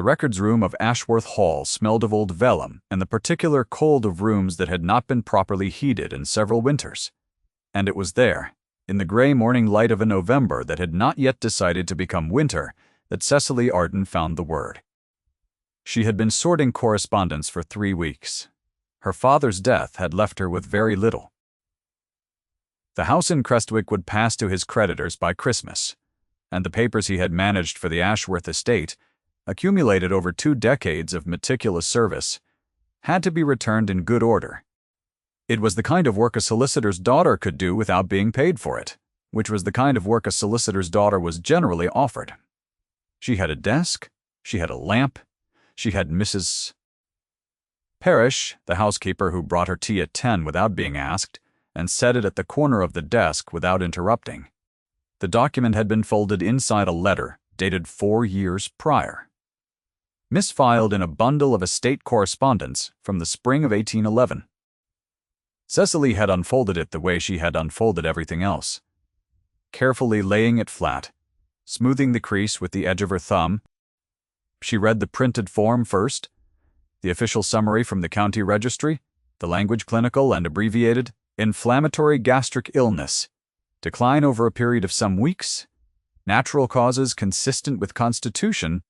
The records room of Ashworth Hall smelled of old vellum and the particular cold of rooms that had not been properly heated in several winters. And it was there, in the gray morning light of a November that had not yet decided to become winter, that Cecily Arden found the word. She had been sorting correspondence for 3 weeks. Her father's death had left her with very little. The house in Crestwick would pass to his creditors by Christmas, and the papers he had managed for the Ashworth estate, accumulated over 2 decades of meticulous service, had to be returned in good order. It was the kind of work a solicitor's daughter could do without being paid for it, which was the kind of work a solicitor's daughter was generally offered. She had a desk, she had a lamp, she had Mrs. Parrish, the housekeeper who brought her tea at 10 without being asked, and set it at the corner of the desk without interrupting. The document had been folded inside a letter dated 4 years prior, misfiled in a bundle of estate correspondence from the spring of 1811. Cecily had unfolded it the way she had unfolded everything else, carefully laying it flat, smoothing the crease with the edge of her thumb. She read the printed form first, the official summary from the county registry, the language clinical and abbreviated, inflammatory gastric illness, decline over a period of some weeks, natural causes consistent with constitution.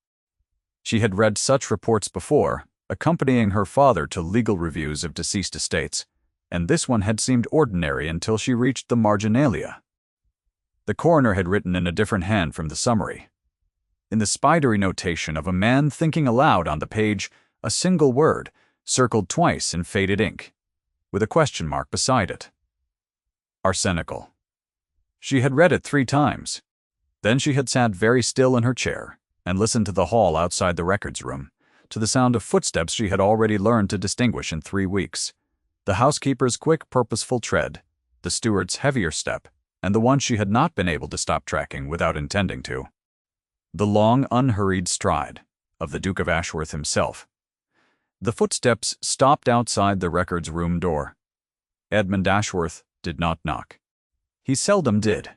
She had read such reports before, accompanying her father to legal reviews of deceased estates, and this one had seemed ordinary until she reached the marginalia. The coroner had written in a different hand from the summary. In the spidery notation of a man thinking aloud on the page, a single word, circled twice in faded ink, with a question mark beside it. Arsenical. She had read it 3 times. Then she had sat very still in her chair and listened to the hall outside the records room, to the sound of footsteps she had already learned to distinguish in 3 weeks. The housekeeper's quick, purposeful tread, the steward's heavier step, and the one she had not been able to stop tracking without intending to. The long, unhurried stride of the Duke of Ashworth himself. The footsteps stopped outside the records room door. Edmund Ashworth did not knock. He seldom did.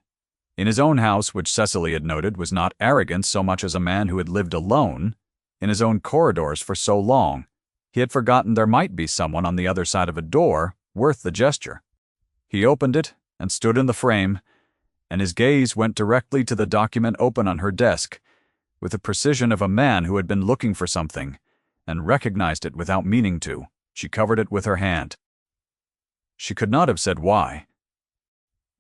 In his own house, which Cecily had noted was not arrogant so much as a man who had lived alone, in his own corridors for so long, he had forgotten there might be someone on the other side of a door worth the gesture. He opened it and stood in the frame, and his gaze went directly to the document open on her desk, with the precision of a man who had been looking for something, and recognized it without meaning to. She covered it with her hand. She could not have said why.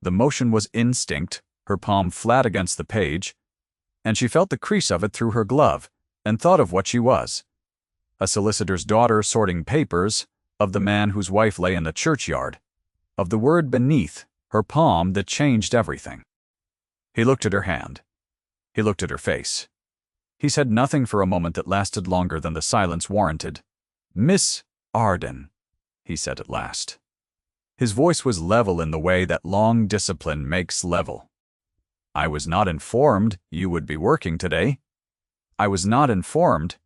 The motion was instinct, her palm flat against the page, and she felt the crease of it through her glove, and thought of what she was. A solicitor's daughter sorting papers, of the man whose wife lay in the churchyard, of the word beneath her palm that changed everything. He looked at her hand. He looked at her face. He said nothing for a moment that lasted longer than the silence warranted. "Miss Arden," he said at last. His voice was level in the way that long discipline makes level. "I was not informed you would be working today. I was not informed."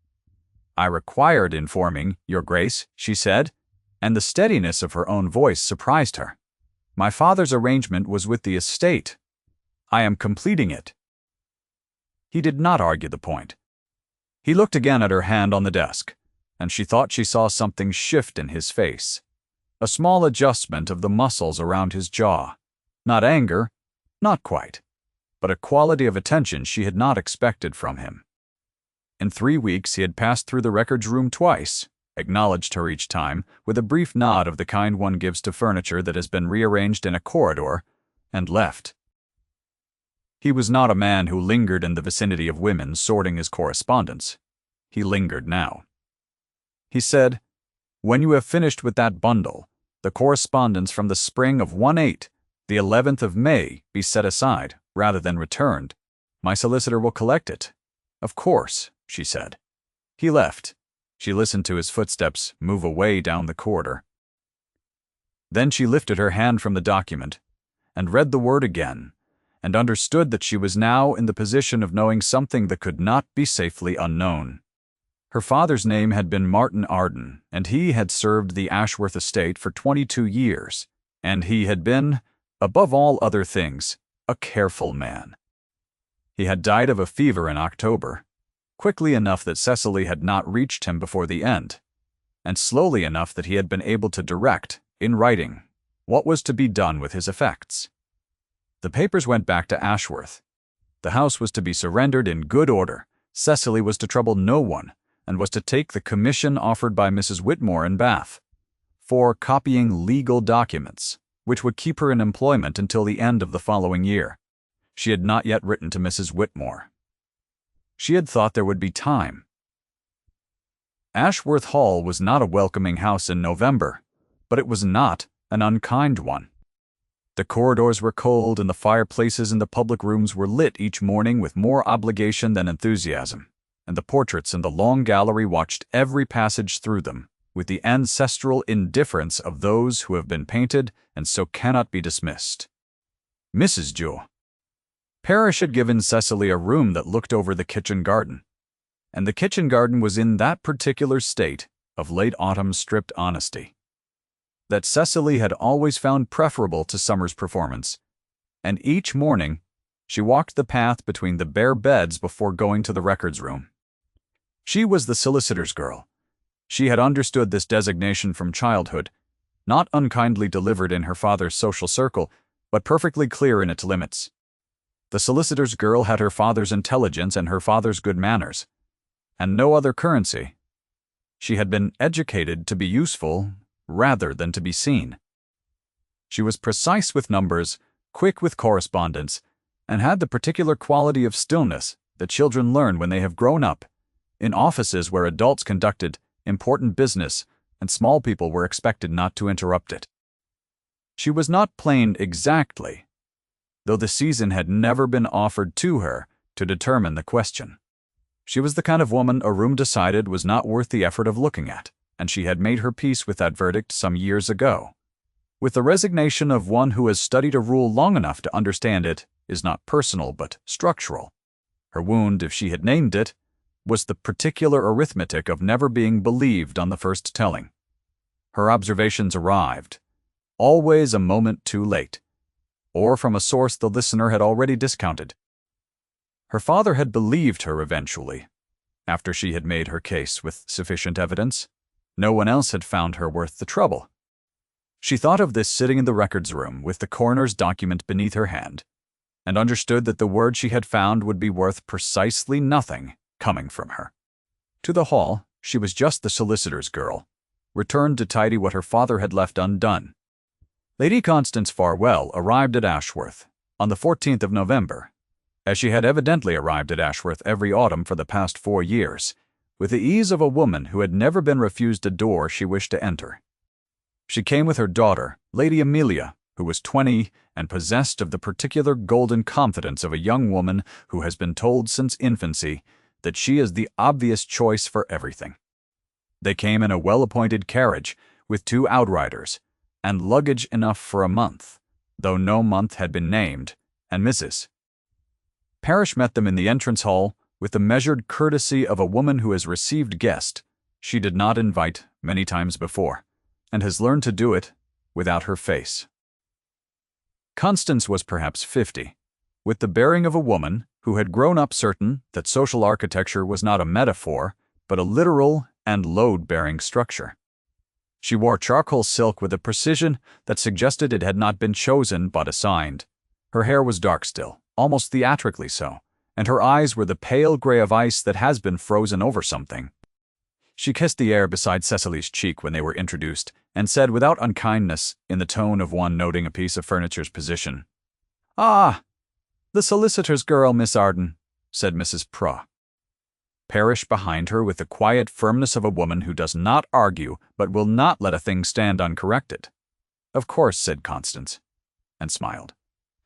"I required informing, Your Grace," she said, and the steadiness of her own voice surprised her. "My father's arrangement was with the estate. I am completing it." He did not argue the point. He looked again at her hand on the desk, and she thought she saw something shift in his face. A small adjustment of the muscles around his jaw. Not anger, not quite, but a quality of attention she had not expected from him. In 3 weeks he had passed through the records room twice, acknowledged her each time with a brief nod of the kind one gives to furniture that has been rearranged in a corridor, and left. He was not a man who lingered in the vicinity of women sorting his correspondence. He lingered now. He said, "When you have finished with that bundle, the correspondence from the spring of 18, the 11th of May, be set aside, rather than returned. My solicitor will collect it." "Of course," she said. He left. She listened to his footsteps move away down the corridor. Then she lifted her hand from the document, and read the word again, and understood that she was now in the position of knowing something that could not be safely unknown. Her father's name had been Martin Arden, and he had served the Ashworth estate for 22 years, and he had been, above all other things, a careful man. He had died of a fever in October. quickly enough that Cecily had not reached him before the end, and slowly enough that he had been able to direct, in writing, what was to be done with his effects. The papers went back to Ashworth. The house was to be surrendered in good order. Cecily was to trouble no one, and was to take the commission offered by Mrs. Whitmore in Bath for copying legal documents, which would keep her in employment until the end of the following year. She had not yet written to Mrs. Whitmore. She had thought there would be time. Ashworth Hall was not a welcoming house in November, but it was not an unkind one. The corridors were cold, and the fireplaces in the public rooms were lit each morning with more obligation than enthusiasm, and the portraits in the long gallery watched every passage through them with the ancestral indifference of those who have been painted and so cannot be dismissed. Mrs. Jewell. Parrish had given Cecily a room that looked over the kitchen garden, and the kitchen garden was in that particular state of late autumn stripped honesty that Cecily had always found preferable to summer's performance, and each morning she walked the path between the bare beds before going to the records room. She was the solicitor's girl. She had understood this designation from childhood, not unkindly delivered in her father's social circle, but perfectly clear in its limits. The solicitor's girl had her father's intelligence and her father's good manners, and no other currency. She had been educated to be useful rather than to be seen. She was precise with numbers, quick with correspondence, and had the particular quality of stillness that children learn when they have grown up, in offices where adults conducted important business and small people were expected not to interrupt it. She was not plain exactly, though the season had never been offered to her to determine the question. She was the kind of woman a room decided was not worth the effort of looking at, and she had made her peace with that verdict some years ago, with the resignation of one who has studied a rule long enough to understand it is not personal but structural. Her wound, if she had named it, was the particular arithmetic of never being believed on the first telling. Her observations arrived, always a moment too late, or from a source the listener had already discounted. Her father had believed her eventually, after she had made her case with sufficient evidence. No one else had found her worth the trouble. She thought of this sitting in the records room with the coroner's document beneath her hand, and understood that the word she had found would be worth precisely nothing coming from her. To the hall, she was just the solicitor's girl, returned to tidy what her father had left undone. Lady Constance Farwell arrived at Ashworth on the 14th of November, as she had evidently arrived at Ashworth every autumn for the past 4 years, with the ease of a woman who had never been refused a door she wished to enter. She came with her daughter, Lady Amelia, who was 20 and possessed of the particular golden confidence of a young woman who has been told since infancy that she is the obvious choice for everything. They came in a well-appointed carriage with 2 outriders, and luggage enough for a month, though no month had been named, and Mrs. Parrish met them in the entrance hall with the measured courtesy of a woman who has received guests she did not invite many times before, and has learned to do it without her face. Constance was perhaps 50, with the bearing of a woman who had grown up certain that social architecture was not a metaphor, but a literal and load-bearing structure. She wore charcoal silk with a precision that suggested it had not been chosen but assigned. Her hair was dark still, almost theatrically so, and her eyes were the pale gray of ice that has been frozen over something. She kissed the air beside Cecily's cheek when they were introduced, and said without unkindness, in the tone of one noting a piece of furniture's position, "Ah, the solicitor's girl, Miss Arden," said Mrs. Praw. Parrish behind her with the quiet firmness of a woman who does not argue but will not let a thing stand uncorrected. "Of course," said Constance, and smiled.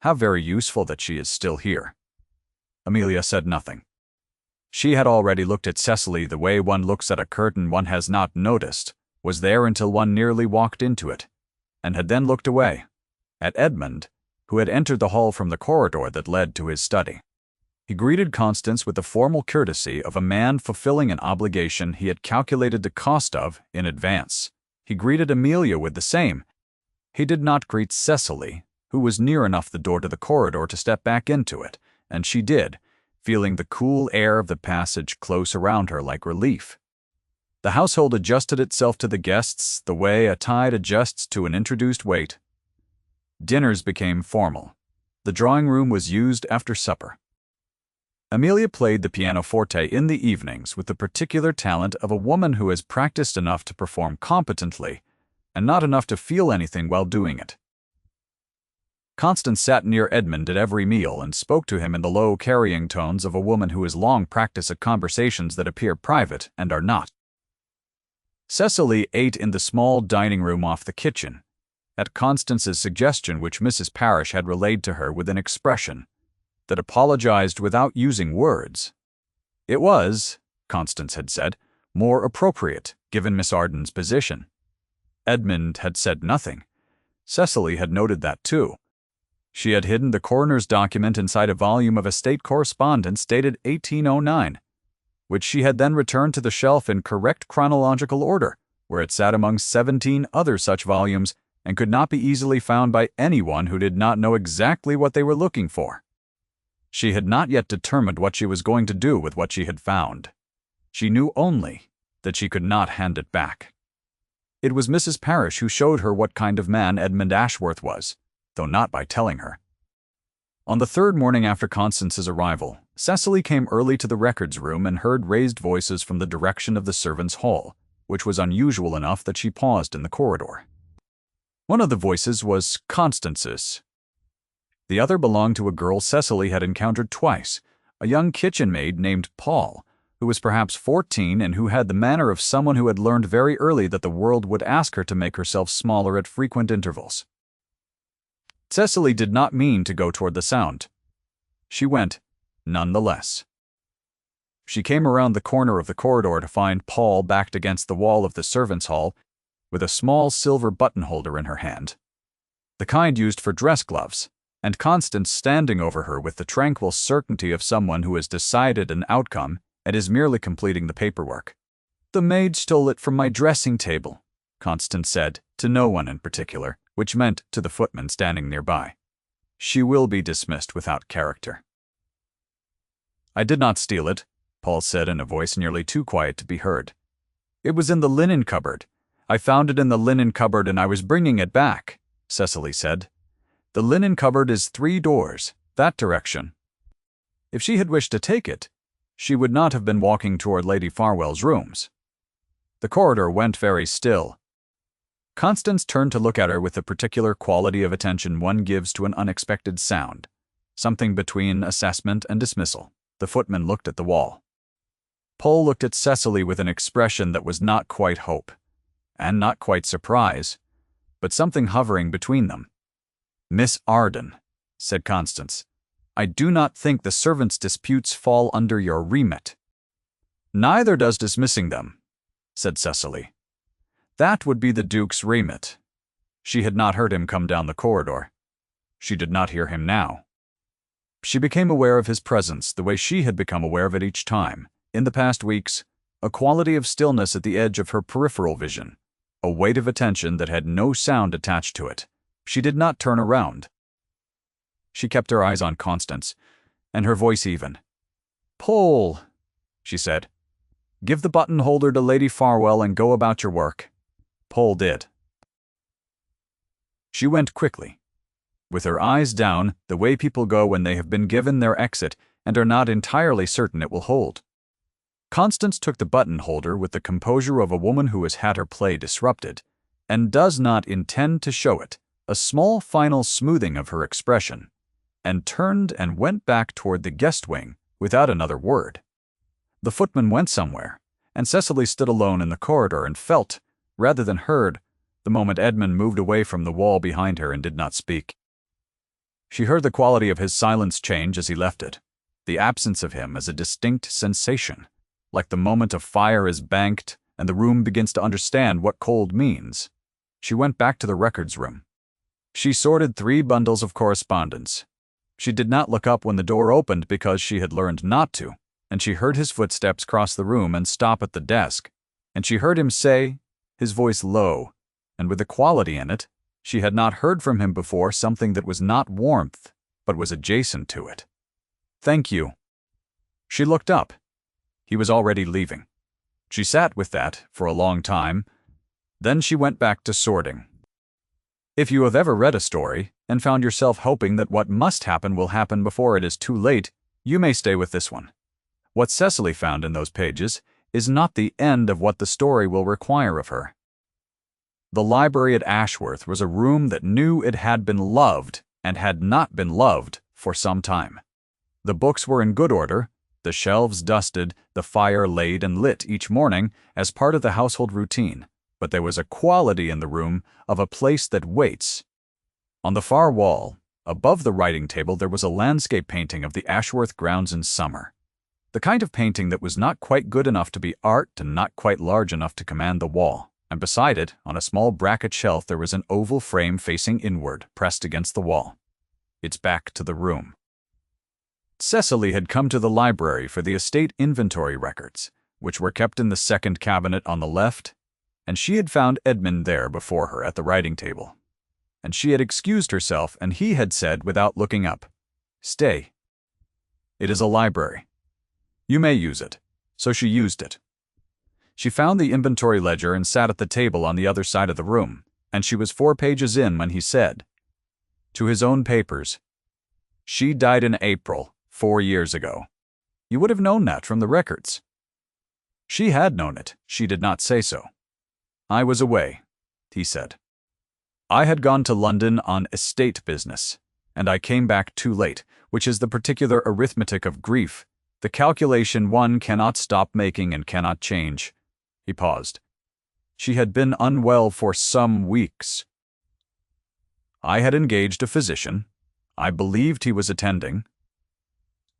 "How very useful that she is still here." Amelia said nothing. She had already looked at Cecily the way one looks at a curtain one has not noticed, was there until one nearly walked into it, and had then looked away, at Edmund, who had entered the hall from the corridor that led to his study. He greeted Constance with the formal courtesy of a man fulfilling an obligation he had calculated the cost of in advance. He greeted Amelia with the same. He did not greet Cecily, who was near enough the door to the corridor to step back into it, and she did, feeling the cool air of the passage close around her like relief. The household adjusted itself to the guests the way a tide adjusts to an introduced weight. Dinners became formal. The drawing room was used after supper. Amelia played the pianoforte in the evenings with the particular talent of a woman who has practiced enough to perform competently and not enough to feel anything while doing it. Constance sat near Edmund at every meal and spoke to him in the low, carrying tones of a woman who has long practiced at conversations that appear private and are not. Cecily ate in the small dining room off the kitchen, at Constance's suggestion, which Mrs. Parrish had relayed to her with an expression that apologized without using words. It was, Constance had said, more appropriate, given Miss Arden's position. Edmund had said nothing. Cecily had noted that too. She had hidden the coroner's document inside a volume of estate correspondence dated 1809, which she had then returned to the shelf in correct chronological order, where it sat among 17 other such volumes and could not be easily found by anyone who did not know exactly what they were looking for. She had not yet determined what she was going to do with what she had found. She knew only that she could not hand it back. It was Mrs. Parrish who showed her what kind of man Edmund Ashworth was, though not by telling her. On the third morning after Constance's arrival, Cecily came early to the records room and heard raised voices from the direction of the servants' hall, which was unusual enough that she paused in the corridor. One of the voices was Constance's. The other belonged to a girl Cecily had encountered twice, a young kitchen maid named Paul, who was perhaps 14 and who had the manner of someone who had learned very early that the world would ask her to make herself smaller at frequent intervals. Cecily did not mean to go toward the sound. She went, nonetheless. She came around the corner of the corridor to find Paul backed against the wall of the servants' hall with a small silver button-holder in her hand, the kind used for dress gloves, and Constance standing over her with the tranquil certainty of someone who has decided an outcome and is merely completing the paperwork. "The maid stole it from my dressing table," Constance said, to no one in particular, which meant to the footman standing nearby. "She will be dismissed without character." "I did not steal it," Paul said in a voice nearly too quiet to be heard. "It was in the linen cupboard. I found it in the linen cupboard and I was bringing it back," Cecily said. "The linen cupboard is 3 doors, that direction." If she had wished to take it, she would not have been walking toward Lady Farwell's rooms. The corridor went very still. Constance turned to look at her with the particular quality of attention one gives to an unexpected sound, something between assessment and dismissal. The footman looked at the wall. Paul looked at Cecily with an expression that was not quite hope, and not quite surprise, but something hovering between them. "Miss Arden," said Constance, "I do not think the servants' disputes fall under your remit." "Neither does dismissing them," said Cecily. "That would be the Duke's remit." She had not heard him come down the corridor. She did not hear him now. She became aware of his presence the way she had become aware of it each time, in the past weeks, a quality of stillness at the edge of her peripheral vision, a weight of attention that had no sound attached to it. She did not turn around. She kept her eyes on Constance, and her voice even. "Paul," she said, "give the button-holder to Lady Farwell and go about your work." Paul did. She went quickly, with her eyes down, the way people go when they have been given their exit and are not entirely certain it will hold. Constance took the button-holder with the composure of a woman who has had her play disrupted, and does not intend to show it, a small final smoothing of her expression, and turned and went back toward the guest wing without another word. The footman went somewhere, and Cecily stood alone in the corridor and felt, rather than heard, the moment Edmund moved away from the wall behind her and did not speak. She heard the quality of his silence change as he left it, the absence of him as a distinct sensation, like the moment a fire is banked and the room begins to understand what cold means. She went back to the records room. She sorted 3 bundles of correspondence. She did not look up when the door opened because she had learned not to, and she heard his footsteps cross the room and stop at the desk, and she heard him say, his voice low, and with a quality in it she had not heard from him before, something that was not warmth, but was adjacent to it. "Thank you." She looked up. He was already leaving. She sat with that for a long time. Then she went back to sorting. If you have ever read a story and found yourself hoping that what must happen will happen before it is too late, you may stay with this one. What Cecily found in those pages is not the end of what the story will require of her. The library at Ashworth was a room that knew it had been loved and had not been loved for some time. The books were in good order, the shelves dusted, the fire laid and lit each morning as part of the household routine, but there was a quality in the room of a place that waits. On the far wall, above the writing table, there was a landscape painting of the Ashworth grounds in summer. The kind of painting that was not quite good enough to be art and not quite large enough to command the wall. And beside it, on a small bracket shelf, there was an oval frame facing inward, pressed against the wall. Its back to the room. Cecily had come to the library for the estate inventory records, which were kept in the second cabinet on the left, and she had found Edmund there before her at the writing table. And she had excused herself, and he had said, without looking up, "Stay. It is a library. You may use it." So she used it. She found the inventory ledger and sat at the table on the other side of the room, and she was 4 pages in when he said, to his own papers, "She died in April, 4 years ago." You would have known that from the records. She had known it. She did not say so. "I was away," he said. "I had gone to London on estate business, and I came back too late, which is the particular arithmetic of grief, the calculation one cannot stop making and cannot change." He paused. "She had been unwell for some weeks. I had engaged a physician. I believed he was attending.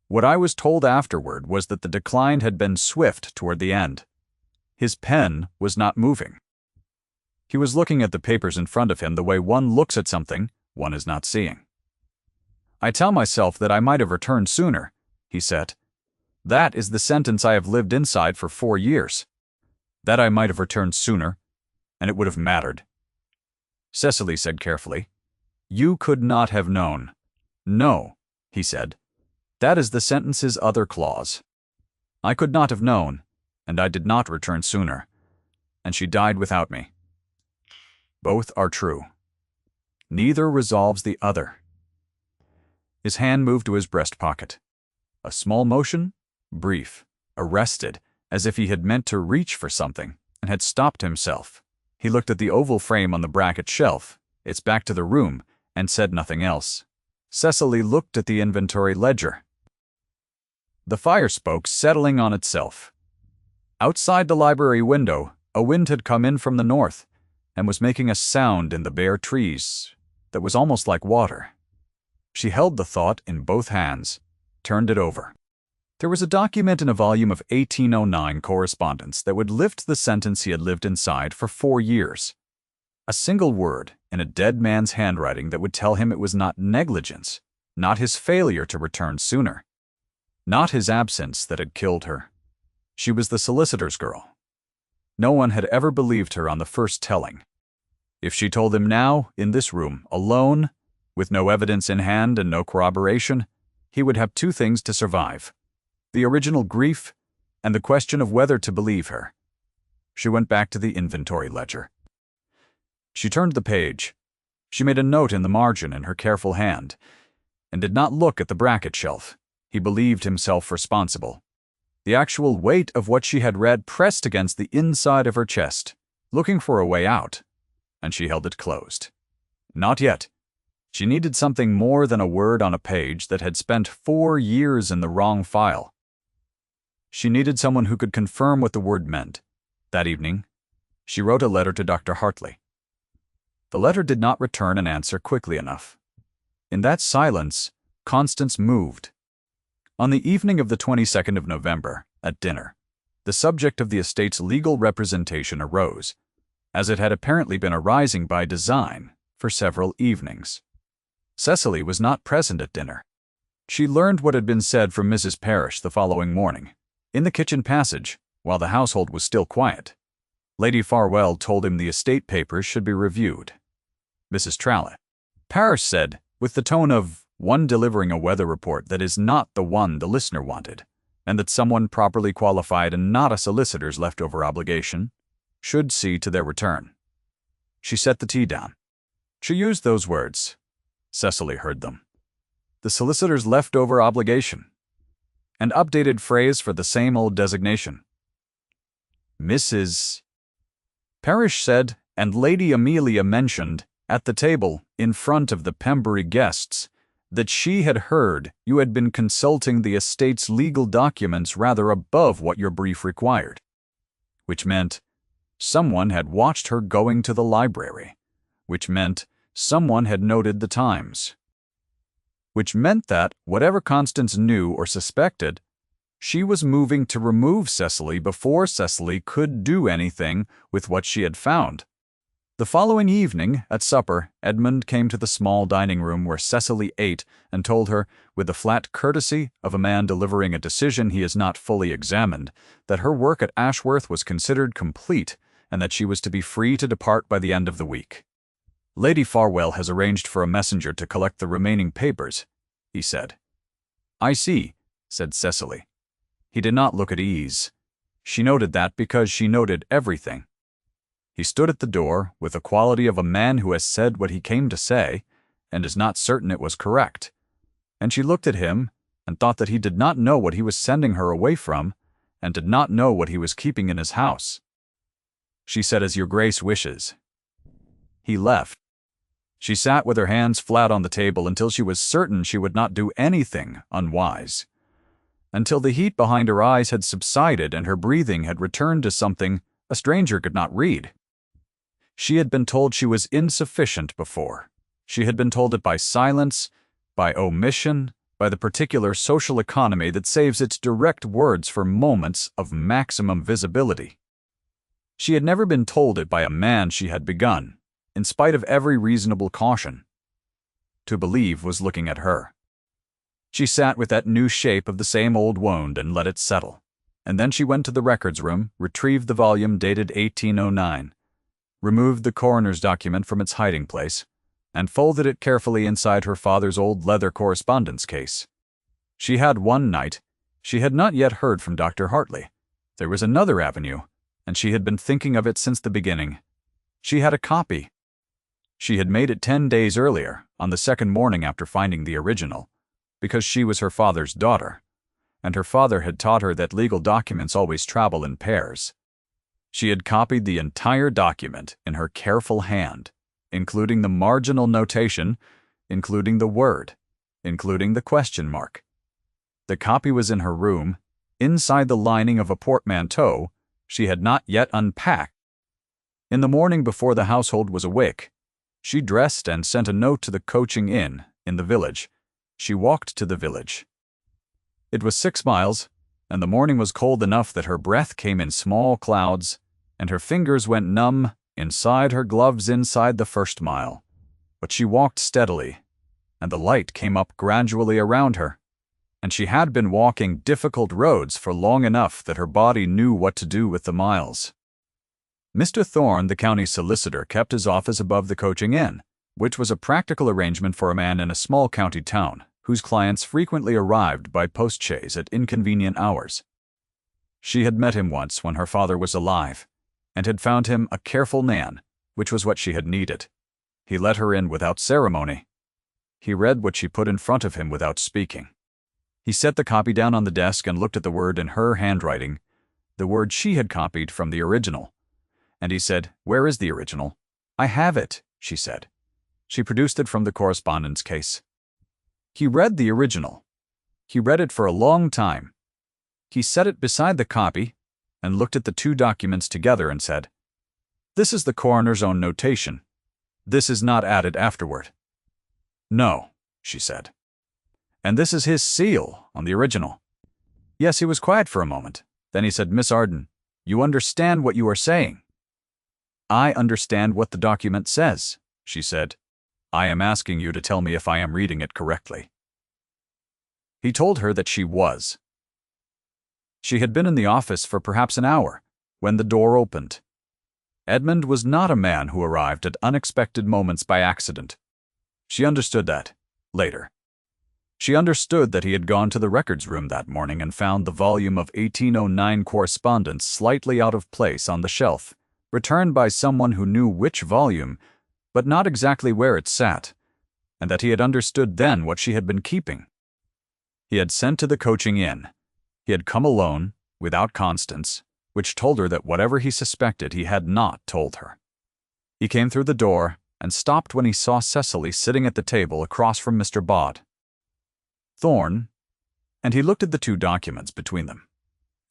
What I was told afterward was that the decline had been swift toward the end. His pen was not moving. He was looking at the papers in front of him the way one looks at something one is not seeing. I tell myself that I might have returned sooner," he said. "That is the sentence I have lived inside for 4 years. That I might have returned sooner, and it would have mattered." Cecily said carefully, "You could not have known." "No," he said. "That is the sentence's other clause. I could not have known, and I did not return sooner, and she died without me. Both are true. Neither resolves the other." His hand moved to his breast pocket. A small motion, brief, arrested, as if he had meant to reach for something, and had stopped himself. He looked at the oval frame on the bracket shelf, its back to the room, and said nothing else. Cecily looked at the inventory ledger. The fire spoke settling on itself. Outside the library window, a wind had come in from the north, and was making a sound in the bare trees that was almost like water. She held the thought in both hands, turned it over. There was a document in a volume of 1809 correspondence that would lift the sentence he had lived inside for 4 years. A single word in a dead man's handwriting that would tell him it was not negligence, not his failure to return sooner, not his absence that had killed her. She was the solicitor's girl. No one had ever believed her on the first telling. If she told him now, in this room, alone, with no evidence in hand and no corroboration, he would have 2 things to survive: the original grief and the question of whether to believe her. She went back to the inventory ledger. She turned the page. She made a note in the margin in her careful hand, and did not look at the bracket shelf. He believed himself responsible. The actual weight of what she had read pressed against the inside of her chest, looking for a way out, and she held it closed. Not yet. She needed something more than a word on a page that had spent 4 years in the wrong file. She needed someone who could confirm what the word meant. That evening, she wrote a letter to Dr. Hartley. The letter did not return an answer quickly enough. In that silence, Constance moved. On the evening of the 22nd of November, at dinner, the subject of the estate's legal representation arose, as it had apparently been arising by design for several evenings. Cecily was not present at dinner. She learned what had been said from Mrs. Parrish the following morning. In the kitchen passage, while the household was still quiet, Lady Farwell told him the estate papers should be reviewed. Mrs. Trowlet. Parrish said, with the tone of one delivering a weather report that is not the one the listener wanted, and that someone properly qualified and not a solicitor's leftover obligation should see to their return. She set the tea down. She used those words. Cecily heard them. The solicitor's leftover obligation. An updated phrase for the same old designation. Mrs. Parrish said, and Lady Amelia mentioned, at the table, in front of the Pembury guests, that she had heard you had been consulting the estate's legal documents rather above what your brief required. Which meant someone had watched her going to the library. Which meant someone had noted the times. Which meant that, whatever Constance knew or suspected, she was moving to remove Cecily before Cecily could do anything with what she had found. The following evening, at supper, Edmund came to the small dining room where Cecily ate and told her, with the flat courtesy of a man delivering a decision he has not fully examined, that her work at Ashworth was considered complete and that she was to be free to depart by the end of the week. Lady Farwell has arranged for a messenger to collect the remaining papers, he said. I see, said Cecily. He did not look at ease. She noted that because she noted everything. He stood at the door with the quality of a man who has said what he came to say and is not certain it was correct. And she looked at him and thought that he did not know what he was sending her away from and did not know what he was keeping in his house. She said, as your grace wishes. He left. She sat with her hands flat on the table until she was certain she would not do anything unwise. Until the heat behind her eyes had subsided and her breathing had returned to something a stranger could not read. She had been told she was insufficient before. She had been told it by silence, by omission, by the particular social economy that saves its direct words for moments of maximum visibility. She had never been told it by a man she had begun, in spite of every reasonable caution. To believe was looking at her. She sat with that new shape of the same old wound and let it settle. And then she went to the records room, retrieved the volume dated 1809, removed the coroner's document from its hiding place, and folded it carefully inside her father's old leather correspondence case. She had one night. She had not yet heard from Dr. Hartley. There was another avenue, and she had been thinking of it since the beginning. She had a copy. She had made it 10 days earlier, on the second morning after finding the original, because she was her father's daughter, and her father had taught her that legal documents always travel in pairs. She had copied the entire document in her careful hand, including the marginal notation, including the word, including the question mark. The copy was in her room, inside the lining of a portmanteau she had not yet unpacked. In the morning before the household was awake, she dressed and sent a note to the coaching inn in the village. She walked to the village. It was 6 miles, and the morning was cold enough that her breath came in small clouds, and her fingers went numb inside her gloves inside the first mile. But she walked steadily, and the light came up gradually around her, and she had been walking difficult roads for long enough that her body knew what to do with the miles. Mr. Thorne, the county solicitor, kept his office above the coaching inn, which was a practical arrangement for a man in a small county town, whose clients frequently arrived by postchaise at inconvenient hours. She had met him once when her father was alive, and had found him a careful man, which was what she had needed. He let her in without ceremony. He read what she put in front of him without speaking. He set the copy down on the desk and looked at the word in her handwriting, the word she had copied from the original. And he said, "Where is the original?" "I have it," she said. She produced it from the correspondence case. He read the original. He read it for a long time. He set it beside the copy and looked at the two documents together and said, "This is the coroner's own notation. This is not added afterward." "No," she said. "And this is his seal on the original." Yes, he was quiet for a moment. Then he said, "Miss Arden, you understand what you are saying?" "I understand what the document says," she said. "I am asking you to tell me if I am reading it correctly." He told her that she was. She had been in the office for perhaps an hour when the door opened. Edmund was not a man who arrived at unexpected moments by accident. She understood that later. She understood that he had gone to the records room that morning and found the volume of 1809 correspondence slightly out of place on the shelf, returned by someone who knew which volume, but not exactly where it sat, and that he had understood then what she had been keeping. He had sent to the coaching inn. He had come alone, without Constance, which told her that whatever he suspected he had not told her. He came through the door and stopped when he saw Cecily sitting at the table across from Mr. Bott. Thorn, and he looked at the two documents between them,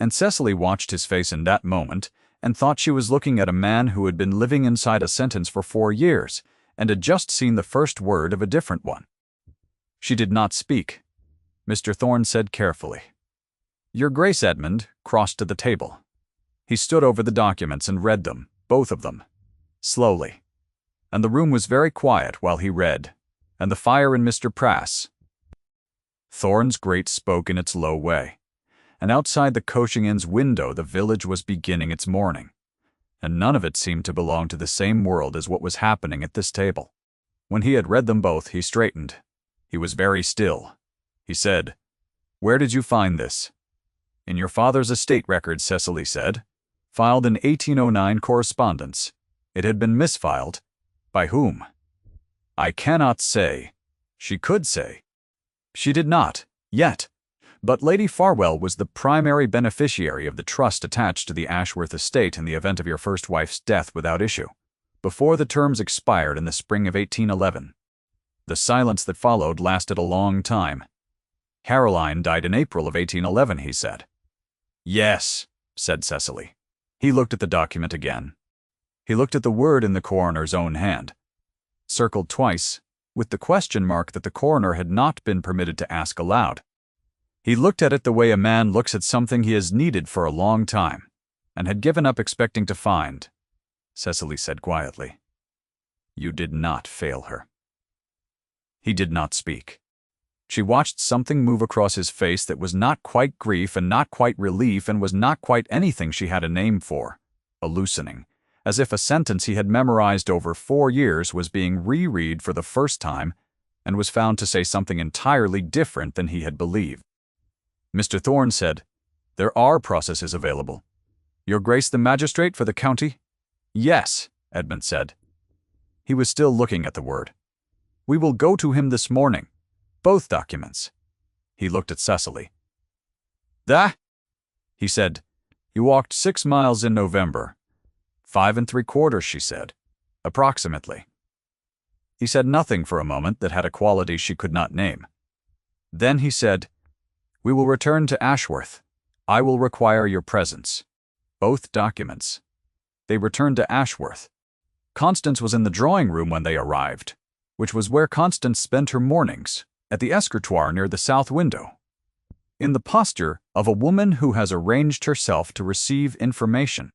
and Cecily watched his face in that moment and thought she was looking at a man who had been living inside a sentence for 4 years and had just seen the first word of a different one. She did not speak. Mr. Thorn said carefully, "Your Grace." Edmund crossed to the table. He stood over the documents and read them, both of them, slowly, and the room was very quiet while he read, and the fire in Mr. Prass. Thorn's grate spoke in its low way, and outside the coaching inn's window the village was beginning its morning, and none of it seemed to belong to the same world as what was happening at this table. When he had read them both, he straightened. He was very still. He said, "Where did you find this?" "In your father's estate records," Cecily said. "Filed in 1809 correspondence. It had been misfiled. By whom?" "I cannot say." She could say. She did not, yet, but Lady Farwell was the primary beneficiary of the trust attached to the Ashworth estate in the event of your first wife's death without issue, before the terms expired in the spring of 1811. The silence that followed lasted a long time. "Caroline died in April of 1811, he said. "Yes," said Cecily. He looked at the document again. He looked at the word in the coroner's own hand, circled twice, with the question mark that the coroner had not been permitted to ask aloud. He looked at it the way a man looks at something he has needed for a long time, and had given up expecting to find. Cecily said quietly, "You did not fail her." He did not speak. She watched something move across his face that was not quite grief and not quite relief and was not quite anything she had a name for, a loosening, as if a sentence he had memorized over 4 years was being reread for the first time and was found to say something entirely different than he had believed. Mr. Thorn said, "There are processes available. Your Grace the magistrate for the county?" "Yes," Edmund said. He was still looking at the word. "We will go to him this morning. Both documents." He looked at Cecily. "That?" He said, "You walked 6 miles in November." 5 3/4, she said, "approximately." He said nothing for a moment that had a quality she could not name. Then he said, "We will return to Ashworth. I will require your presence." Both documents. They returned to Ashworth. Constance was in the drawing room when they arrived, which was where Constance spent her mornings, at the escritoire near the south window, in the posture of a woman who has arranged herself to receive information.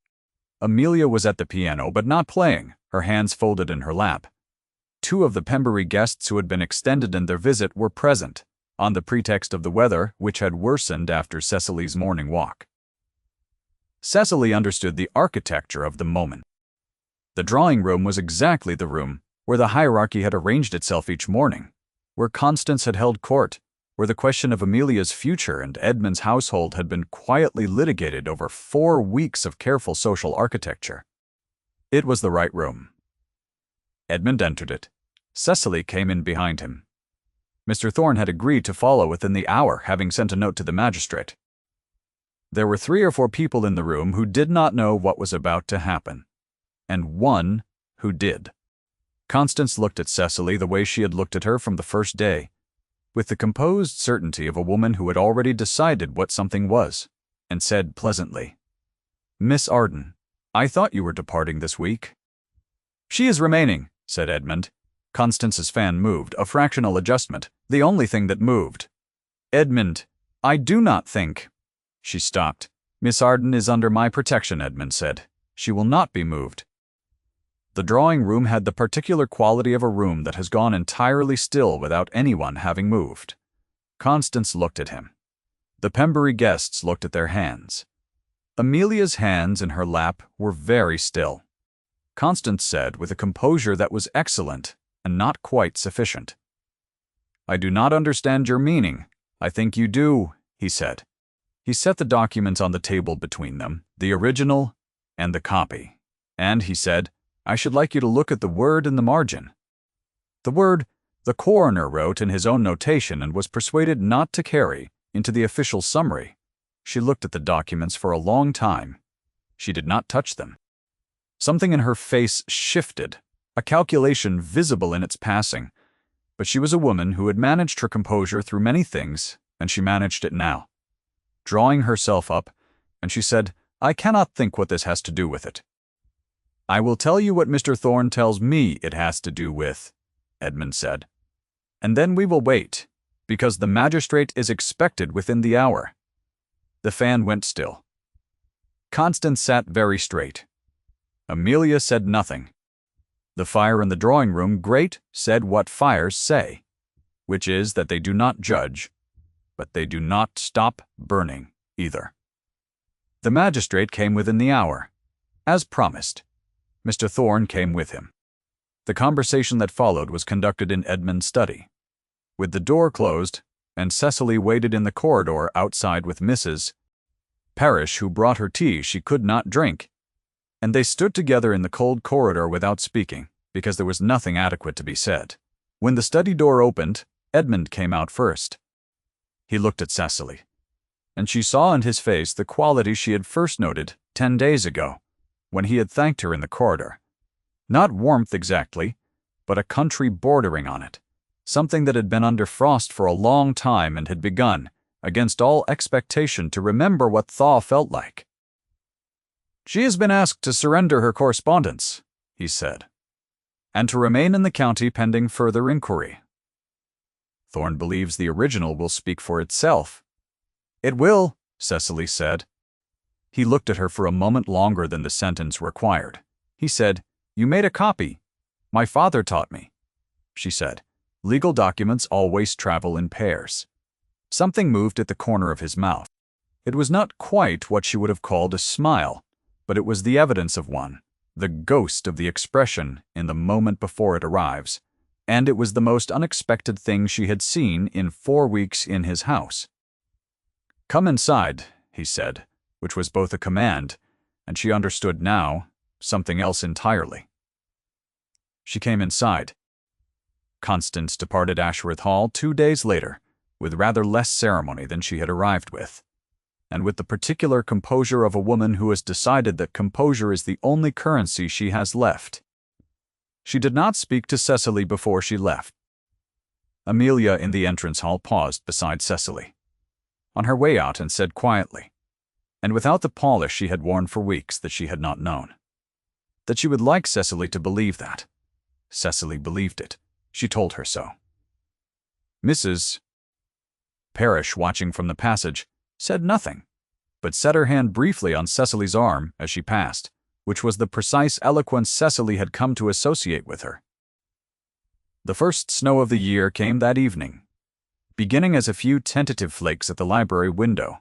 Amelia was at the piano but not playing, her hands folded in her lap. 2 of the Pembury guests who had been extended in their visit were present, on the pretext of the weather, which had worsened after Cecily's morning walk. Cecily understood the architecture of the moment. The drawing room was exactly the room where the hierarchy had arranged itself each morning, where Constance had held court, where the question of Amelia's future and Edmund's household had been quietly litigated over 4 weeks of careful social architecture. It was the right room. Edmund entered it. Cecily came in behind him. Mr. Thorn had agreed to follow within the hour, having sent a note to the magistrate. There were 3 or 4 people in the room who did not know what was about to happen, and one who did. Constance looked at Cecily the way she had looked at her from the first day, with the composed certainty of a woman who had already decided what something was, and said pleasantly, "Miss Arden, I thought you were departing this week." "She is remaining," said Edmund. Constance's fan moved, a fractional adjustment, the only thing that moved. "Edmund, I do not think—" She stopped. "Miss Arden is under my protection," Edmund said. "She will not be moved." The drawing room had the particular quality of a room that has gone entirely still without anyone having moved. Constance looked at him. The Pembury guests looked at their hands. Amelia's hands in her lap were very still. Constance said with a composure that was excellent and not quite sufficient, "I do not understand your meaning." "I think you do," he said. He set the documents on the table between them, the original and the copy. And he said, "I should like you to look at the word in the margin." The word the coroner wrote in his own notation and was persuaded not to carry into the official summary. She looked at the documents for a long time. She did not touch them. Something in her face shifted, a calculation visible in its passing. But she was a woman who had managed her composure through many things, and she managed it now. Drawing herself up, and she said, "I cannot think what this has to do with it." "I will tell you what Mr. Thorne tells me it has to do with," Edmund said. "And then we will wait, because the magistrate is expected within the hour." The fan went still. Constance sat very straight. Amelia said nothing. The fire in the drawing-room grate said what fires say, which is that they do not judge, but they do not stop burning either. The magistrate came within the hour. As promised, Mr. Thorne came with him. The conversation that followed was conducted in Edmund's study, with the door closed, and Cecily waited in the corridor outside with Mrs. Parrish, who brought her tea she could not drink, and they stood together in the cold corridor without speaking, because there was nothing adequate to be said. When the study door opened, Edmund came out first. He looked at Cecily, and she saw in his face the quality she had first noted 10 days ago, when he had thanked her in the corridor. Not warmth exactly, but a country bordering on it, something that had been under frost for a long time and had begun, against all expectation, to remember what thaw felt like. "She has been asked to surrender her correspondence," he said, "and to remain in the county pending further inquiry." Thorne believes the original will speak for itself. "It will," Cecily said. He looked at her for a moment longer than the sentence required. He said, "You made a copy. My father taught me." She said, "Legal documents always travel in pairs." Something moved at the corner of his mouth. It was not quite what she would have called a smile, but it was the evidence of one, the ghost of the expression in the moment before it arrives, and it was the most unexpected thing she had seen in 4 weeks in his house. "Come inside," he said, which was both a command, and she understood now, something else entirely. She came inside. Constance departed Ashworth Hall 2 days later, with rather less ceremony than she had arrived with, and with the particular composure of a woman who has decided that composure is the only currency she has left. She did not speak to Cecily before she left. Amelia in the entrance hall paused beside Cecily, on her way out, and said quietly, and without the polish she had worn for weeks, that she had not known, that she would like Cecily to believe that. Cecily believed it. She told her so. Mrs. Parrish, watching from the passage, said nothing, but set her hand briefly on Cecily's arm as she passed, which was the precise eloquence Cecily had come to associate with her. The first snow of the year came that evening, beginning as a few tentative flakes at the library window,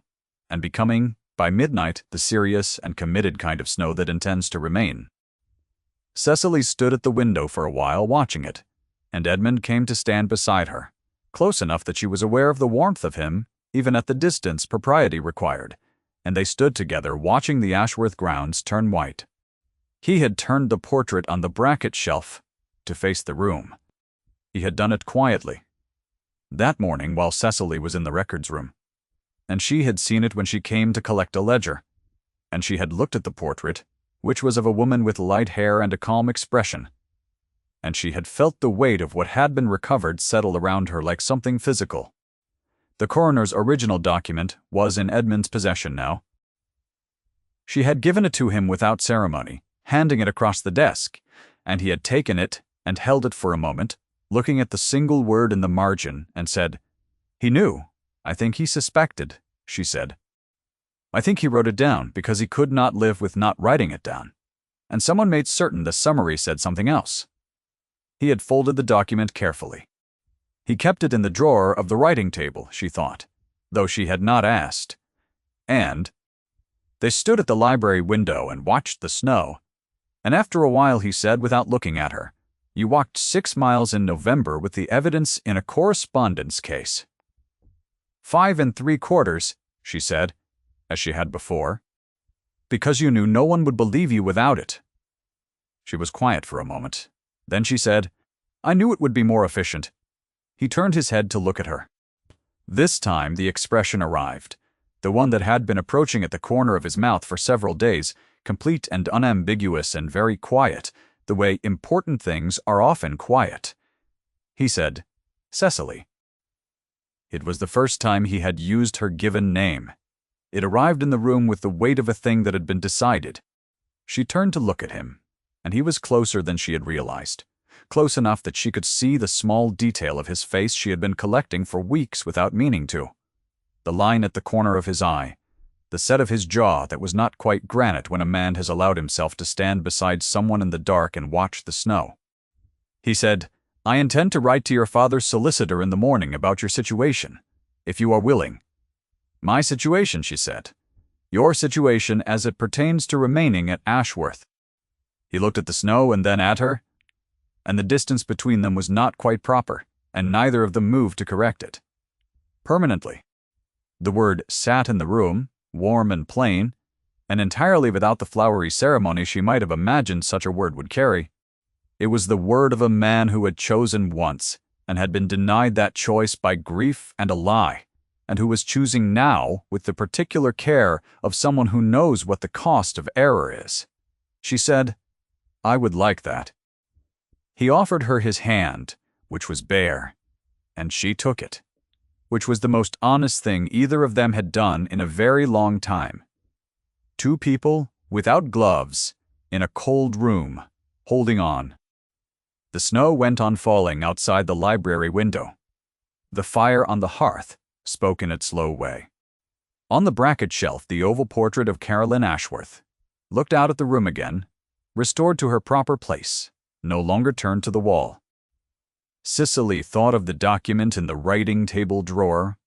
and becoming, by midnight, the serious and committed kind of snow that intends to remain. Cecily stood at the window for a while watching it, and Edmund came to stand beside her, close enough that she was aware of the warmth of him, even at the distance propriety required, and they stood together watching the Ashworth grounds turn white. He had turned the portrait on the bracket shelf to face the room. He had done it quietly, that morning while Cecily was in the records room, and she had seen it when she came to collect a ledger, and she had looked at the portrait, which was of a woman with light hair and a calm expression, and she had felt the weight of what had been recovered settle around her like something physical. The coroner's original document was in Edmund's possession now. She had given it to him without ceremony, handing it across the desk, and he had taken it and held it for a moment, looking at the single word in the margin, and said, "He knew. I think he suspected," she said. "I think he wrote it down because he could not live with not writing it down, and someone made certain the summary said something else." He had folded the document carefully. He kept it in the drawer of the writing table, she thought, though she had not asked. And they stood at the library window and watched the snow, and after a while he said, without looking at her, You walked 6 miles in November with the evidence in a correspondence case. 5 3/4, she said, as she had before, because you knew no one would believe you without it. She was quiet for a moment. Then she said, I knew it would be more efficient. He turned his head to look at her. This time the expression arrived, the one that had been approaching at the corner of his mouth for several days, complete and unambiguous and very quiet, the way important things are often quiet. He said, Cecily. It was the first time he had used her given name. It arrived in the room with the weight of a thing that had been decided. She turned to look at him, and he was closer than she had realized, close enough that she could see the small detail of his face she had been collecting for weeks without meaning to. The line at the corner of his eye, the set of his jaw that was not quite granite when a man has allowed himself to stand beside someone in the dark and watch the snow. He said, I intend to write to your father's solicitor in the morning about your situation, if you are willing. My situation, she said. Your situation as it pertains to remaining at Ashworth. He looked at the snow and then at her, and the distance between them was not quite proper, and neither of them moved to correct it. Permanently. The word sat in the room, warm and plain, and entirely without the flowery ceremony she might have imagined such a word would carry. It was the word of a man who had chosen once, and had been denied that choice by grief and a lie, and who was choosing now with the particular care of someone who knows what the cost of error is. She said, I would like that. He offered her his hand, which was bare, and she took it, which was the most honest thing either of them had done in a very long time. Two people, without gloves, in a cold room, holding on. The snow went on falling outside the library window. The fire on the hearth spoke in its slow way. On the bracket shelf, the oval portrait of Caroline Ashworth looked out at the room again, restored to her proper place, no longer turned to the wall. Cicely thought of the document in the writing table drawer,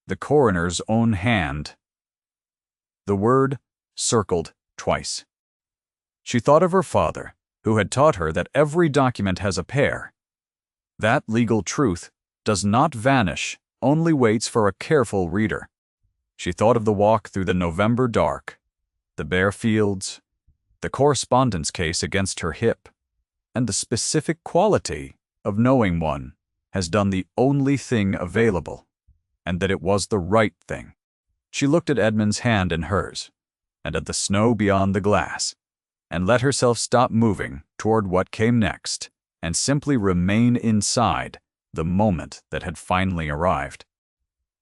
the coroner's own hand. The word circled twice. She thought of her father, who had taught her that every document has a pair. That legal truth does not vanish, only waits for a careful reader. She thought of the walk through the November dark, the bare fields, the correspondence case against her hip, and the specific quality of knowing one has done the only thing available, and that it was the right thing. She looked at Edmund's hand in hers, and at the snow beyond the glass, and let herself stop moving toward what came next, and simply remain inside the moment that had finally arrived.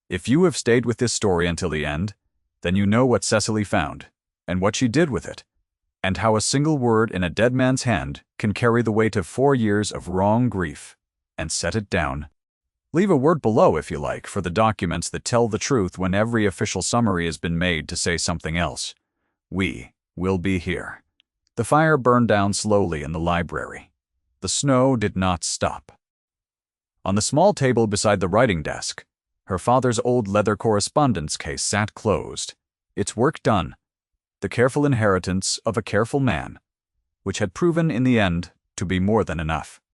If you have stayed with this story until the end, then you know what Cecily found, and what she did with it, and how a single word in a dead man's hand can carry the weight of 4 years of wrong grief, and set it down. Leave a word below, if you like, for the documents that tell the truth when every official summary has been made to say something else. We will be here. The fire burned down slowly in the library. The snow did not stop. On the small table beside the writing desk, her father's old leather correspondence case sat closed, its work done, the careful inheritance of a careful man, which had proven in the end to be more than enough.